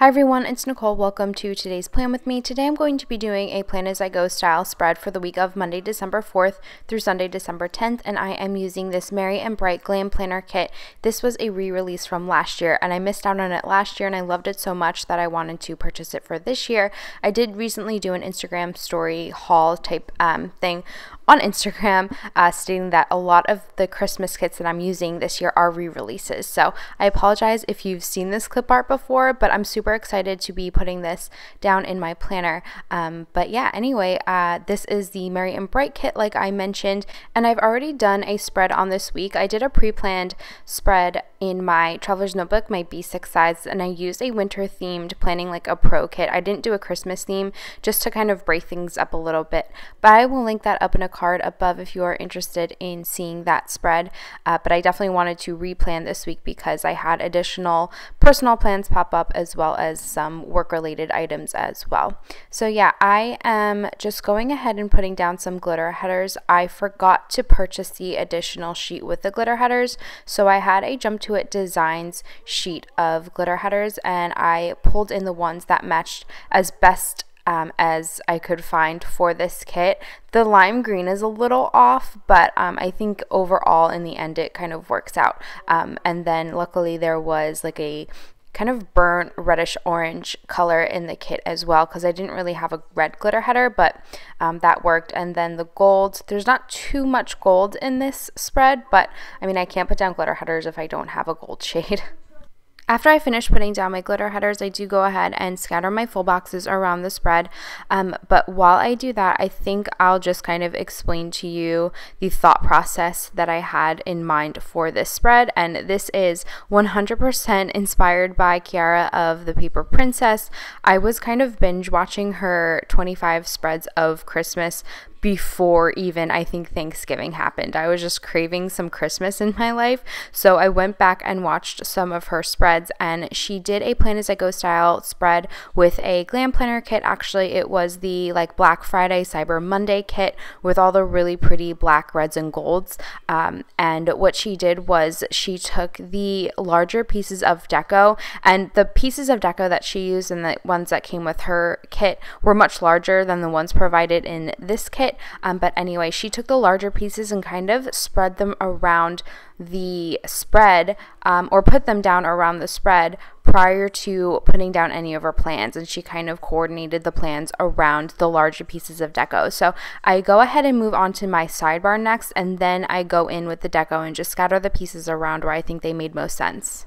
Hi everyone, it's Nicole. Welcome to today's plan with me. Today I'm going to be doing a plan as I go style spread for the week of Monday, December 4th through Sunday, December 10th, and I am using this Merry and Bright Glam Planner Kit. This was a re-release from last year, and I missed out on it last year, and I loved it so much that I wanted to purchase it for this year. I did recently do an Instagram story haul type thing on Instagram stating that a lot of the Christmas kits that I'm using this year are re-releases. So I apologize if you've seen this clip art before, but I'm super excited to be putting this down in my planner. But yeah, anyway, this is the Merry and Bright kit like I mentioned, and I've already done a spread on this week. I did a pre-planned spread in my traveler's notebook, my B6 size, and I used a winter themed planning like a pro kit. I didn't do a Christmas theme just to kind of break things up a little bit, but I will link that up in a card above if you are interested in seeing that spread. But I definitely wanted to replan this week because I had additional personal plans pop up as well as some work related items as well. So yeah, I am just going ahead and putting down some glitter headers. I forgot to purchase the additional sheet with the glitter headers, so I had a Jump to It Designs sheet of glitter headers, and I pulled in the ones that matched as best as I could find for this kit. The lime green is a little off, but I think overall in the end it kind of works out. And then luckily there was like a kind of burnt reddish orange color in the kit as well, because I didn't really have a red glitter header, but that worked. And then the gold, there's not too much gold in this spread, but I mean I can't put down glitter headers if I don't have a gold shade. After I finish putting down my glitter headers, I do go ahead and scatter my full boxes around the spread. But while I do that, I think I'll just kind of explain to you the thought process that I had in mind for this spread. And this is 100% inspired by Kiara of The Paper Princess. I was kind of binge watching her 25 spreads of Christmas before even I think Thanksgiving happened. I was just craving some Christmas in my life, so I went back and watched some of her spreads, and she did a Plan As I Go style spread with a glam planner kit. Actually, it was the like Black Friday Cyber Monday kit with all the really pretty black, reds, and golds. And what she did was she took the larger pieces of deco, and the pieces of deco that she used and the ones that came with her kit were much larger than the ones provided in this kit. But anyway, she took the larger pieces and kind of spread them around the spread, or put them down around the spread prior to putting down any of her plans, and she kind of coordinated the plans around the larger pieces of deco. So I go ahead and move on to my sidebar next, and then I go in with the deco and just scatter the pieces around where I think they made most sense.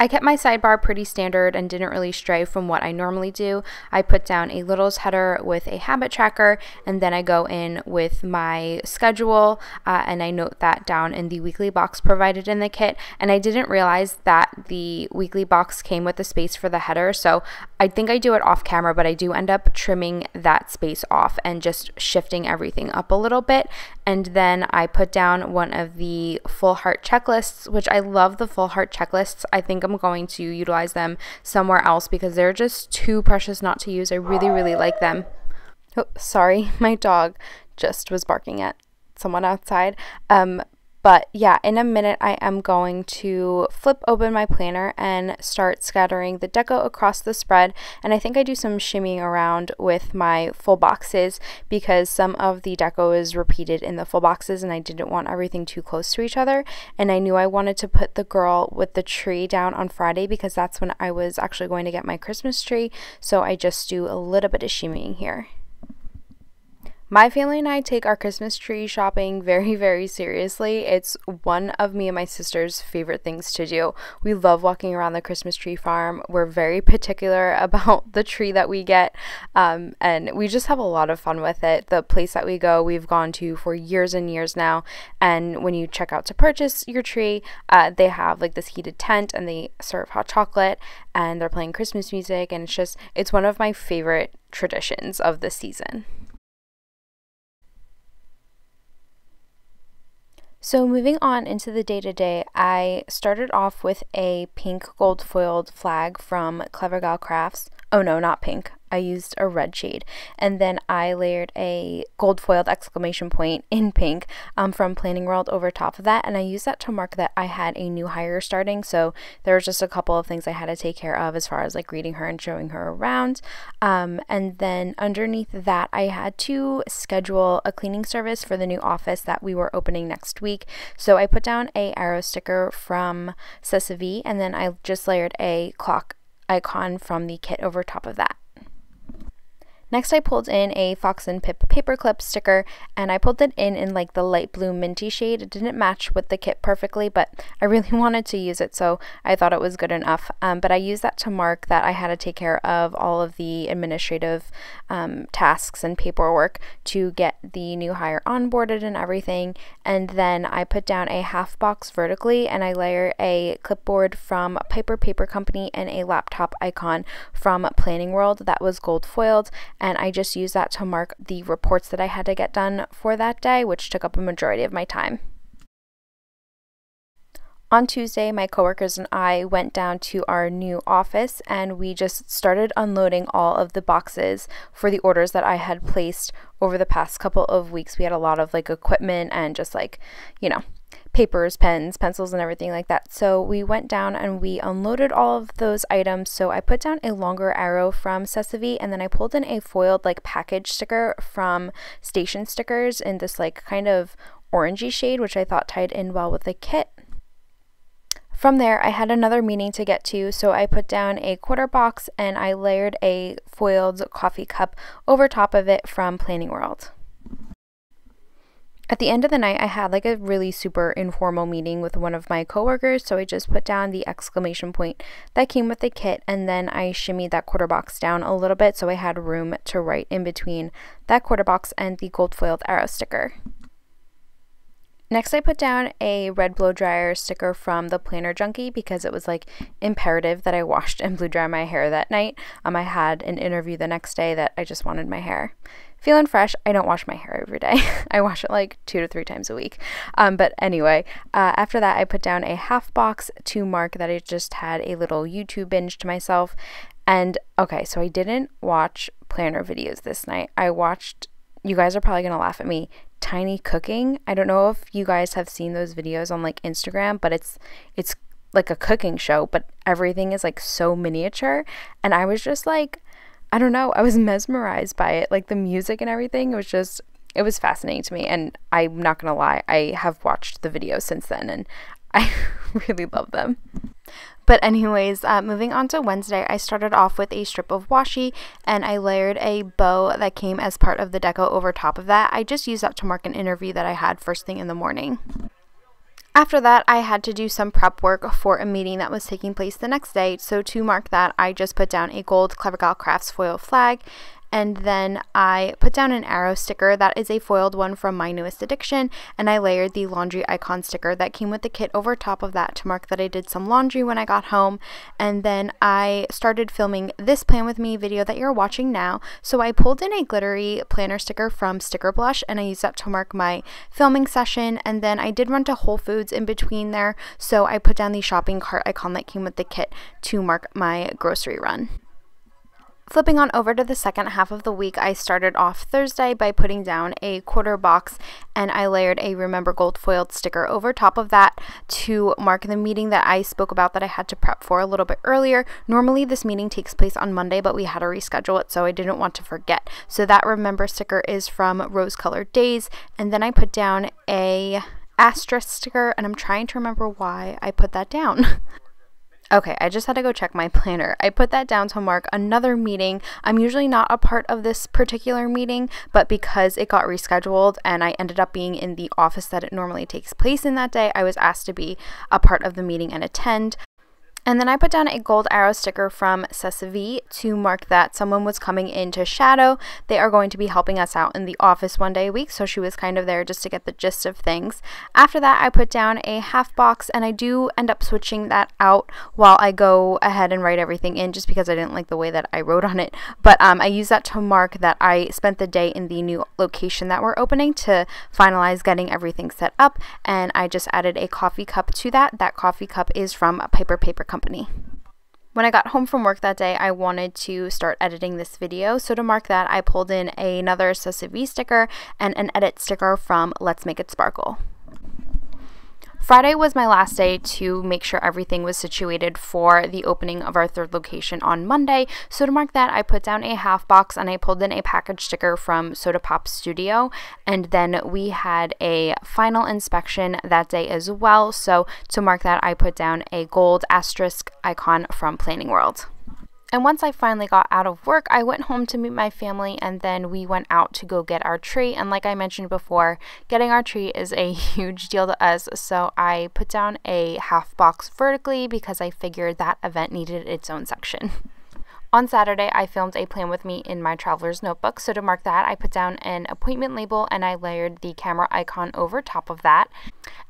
I kept my sidebar pretty standard and didn't really stray from what I normally do. I put down a littles header with a habit tracker, and then I go in with my schedule, and I note that down in the weekly box provided in the kit. And I didn't realize that the weekly box came with a space for the header, so I think I do it off camera, but I do end up trimming that space off and just shifting everything up a little bit. And then I put down one of the full heart checklists, which I love the full heart checklists. I think I'm going to utilize them somewhere else because they're just too precious not to use. I really, really like them. Oh, sorry, my dog just was barking at someone outside. But yeah, in a minute I am going to flip open my planner and start scattering the deco across the spread. And I think I do some shimmying around with my full boxes because some of the deco is repeated in the full boxes and I didn't want everything too close to each other. And I knew I wanted to put the girl with the tree down on Friday because that's when I was actually going to get my Christmas tree. So I just do a little bit of shimmying here. My family and I take our Christmas tree shopping very, very seriously. It's one of me and my sister's favorite things to do. We love walking around the Christmas tree farm. We're very particular about the tree that we get, and we just have a lot of fun with it. The place that we go, we've gone to for years and years now, and when you check out to purchase your tree, they have like this heated tent and they serve hot chocolate and they're playing Christmas music, and it's one of my favorite traditions of the season. So moving on into the day-to-day, I started off with a pink gold foiled flag from Clever Gal Crafts. Oh no, not pink. I used a red shade, and then I layered a gold foiled exclamation point in pink from Planning World over top of that, and I used that to mark that I had a new hire starting. So there was just a couple of things I had to take care of as far as like greeting her and showing her around, and then underneath that I had to schedule a cleaning service for the new office that we were opening next week. So I put down a arrow sticker from Sidebar, and then I just layered a clock icon from the kit over top of that. Next, I pulled in a Fox and Pip paperclip sticker, and I pulled it in like the light blue minty shade. It didn't match with the kit perfectly, but I really wanted to use it, so I thought it was good enough. But I used that to mark that I had to take care of all of the administrative tasks and paperwork to get the new hire onboarded and everything. And then I put down a half box vertically, and I layer a clipboard from Piper Paper Company and a laptop icon from Planning World that was gold foiled. And I just used that to mark the reports that I had to get done for that day, which took up a majority of my time. On Tuesday, my coworkers and I went down to our new office, and we just started unloading all of the boxes for the orders that I had placed over the past couple of weeks. We had a lot of like equipment and just like, you know, papers, pens, pencils, and everything like that. So we went down and we unloaded all of those items. So I put down a longer arrow from Sidebar, and then I pulled in a foiled like package sticker from Station Stickers in this like kind of orangey shade, which I thought tied in well with the kit. From there, I had another meeting to get to, so I put down a quarter box and I layered a foiled coffee cup over top of it from Planning World. At the end of the night, I had like a really super informal meeting with one of my coworkers, so I just put down the exclamation point that came with the kit, and then I shimmied that quarter box down a little bit so I had room to write in between that quarter box and the gold foiled arrow sticker. Next, I put down a red blow dryer sticker from the Planner Junkie because it was like imperative that I washed and blow dry my hair that night. I had an interview the next day that I just wanted my hair feeling fresh. I don't wash my hair every day. I wash it like 2 to 3 times a week. But anyway, after that, I put down a half box to mark that I just had a little YouTube binge to myself. And okay, so I didn't watch planner videos this night. I watched, you guys are probably going to laugh at me, Tiny Cooking. I don't know if you guys have seen those videos on like Instagram, but it's like a cooking show, but everything is like so miniature. And I was just like, I don't know, I was mesmerized by it. Like the music and everything, it was fascinating to me. And I'm not gonna lie, I have watched the videos since then and I really love them. But anyways, moving on to Wednesday, I started off with a strip of washi and I layered a bow that came as part of the deco over top of that. I just used that to mark an interview that I had first thing in the morning. After that, I had to do some prep work for a meeting that was taking place the next day. So to mark that, I just put down a gold Clever Gal Crafts foil flag. And then I put down an arrow sticker that is a foiled one from My Newest Addiction, and I layered the laundry icon sticker that came with the kit over top of that to mark that I did some laundry when I got home. And then I started filming this Plan With Me video that you're watching now. So I pulled in a glittery planner sticker from Sticker Blush, and I used that to mark my filming session. And then I did run to Whole Foods in between there, so I put down the shopping cart icon that came with the kit to mark my grocery run. Flipping on over to the second half of the week, I started off Thursday by putting down a quarter box and I layered a Remember Gold foiled sticker over top of that to mark the meeting that I spoke about that I had to prep for a little bit earlier. Normally this meeting takes place on Monday, but we had to reschedule it, so I didn't want to forget. So that Remember sticker is from Rose Colored Days, and then I put down a asterisk sticker, and I'm trying to remember why I put that down. Okay, I just had to go check my planner. I put that down to mark another meeting. I'm usually not a part of this particular meeting, but because it got rescheduled and I ended up being in the office that it normally takes place in that day, I was asked to be a part of the meeting and attend. And then I put down a gold arrow sticker from Sidebar to mark that someone was coming in to shadow. They are going to be helping us out in the office one day a week, so she was kind of there just to get the gist of things. After that, I put down a half box, and I do end up switching that out while I go ahead and write everything in, just because I didn't like the way that I wrote on it. But I use that to mark that I spent the day in the new location that we're opening to finalize getting everything set up, and I just added a coffee cup to that. That coffee cup is from Piper Paper Company. When I got home from work that day, I wanted to start editing this video, so to mark that, I pulled in another Sussy sticker and an edit sticker from Let's Make It Sparkle. Friday was my last day to make sure everything was situated for the opening of our third location on Monday. So to mark that, I put down a half box and I pulled in a package sticker from Soda Pop Studio. And then we had a final inspection that day as well. So to mark that, I put down a gold asterisk icon from Planning World. And once I finally got out of work, I went home to meet my family, and then we went out to go get our tree. And like I mentioned before, getting our tree is a huge deal to us, so I put down a half box vertically because I figured that event needed its own section. On Saturday, I filmed a plan with me in my traveler's notebook, so to mark that, I put down an appointment label and I layered the camera icon over top of that.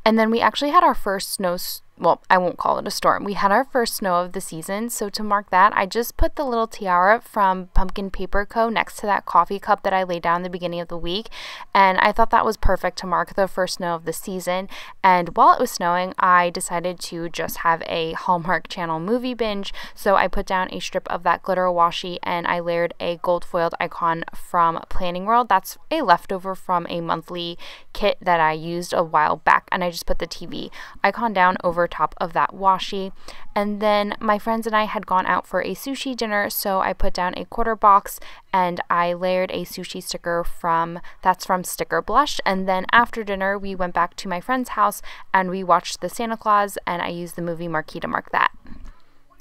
And then we actually had our first snow, well, I won't call it a storm. We had our first snow of the season, so to mark that, I just put the little tiara from Pumpkin Paper Co. next to that coffee cup that I laid down at the beginning of the week, and I thought that was perfect to mark the first snow of the season. And while it was snowing, I decided to just have a Hallmark Channel movie binge, so I put down a strip of that glitter washi and I layered a gold foiled icon from Planning World. That's a leftover from a monthly kit that I used a while back, and I just put the TV icon down over top of that washi. And then my friends and I had gone out for a sushi dinner, so I put down a quarter box and I layered a sushi sticker from Sticker Blush. And then after dinner we went back to my friend's house and we watched the Santa Claus, and I used the movie marquee to mark that.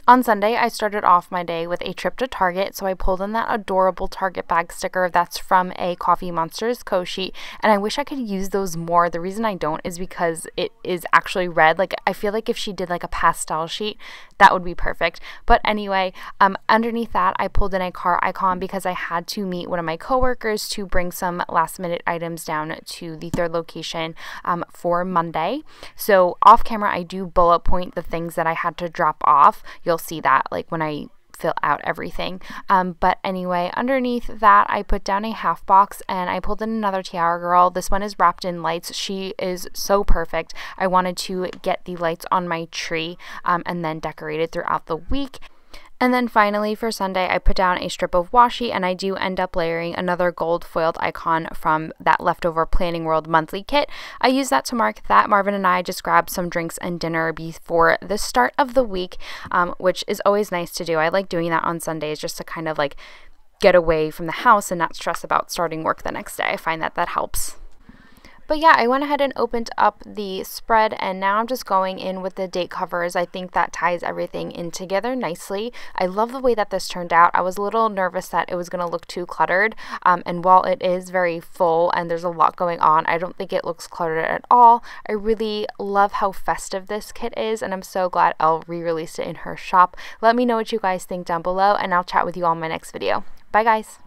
On Sunday, I started off my day with a trip to Target, so I pulled in that adorable Target bag sticker that's from a Coffee Monsters co-sheet, and I wish I could use those more. The reason I don't is because it is actually red. Like, I feel like if she did like a pastel sheet, that would be perfect. But anyway, underneath that, I pulled in a car icon because I had to meet one of my coworkers to bring some last minute items down to the third location for Monday. So off camera, I do bullet point the things that I had to drop off. You'll see that like when I fill out everything. But anyway, underneath that, I put down a half box and I pulled in another Tiara Girl. This one is wrapped in lights. She is so perfect. I wanted to get the lights on my tree and then decorate it throughout the week. And then finally for Sunday, I put down a strip of washi, and I do end up layering another gold foiled icon from that leftover Planning World monthly kit. I use that to mark that Marvin and I just grabbed some drinks and dinner before the start of the week, which is always nice to do. I like doing that on Sundays just to kind of like get away from the house and not stress about starting work the next day. I find that helps. But yeah, I went ahead and opened up the spread, and now I'm just going in with the date covers. I think that ties everything in together nicely. I love the way that this turned out. I was a little nervous that it was going to look too cluttered, and while it is very full and there's a lot going on, I don't think it looks cluttered at all. I really love how festive this kit is, and I'm so glad Elle re-released it in her shop. Let me know what you guys think down below, and I'll chat with you all in my next video. Bye guys!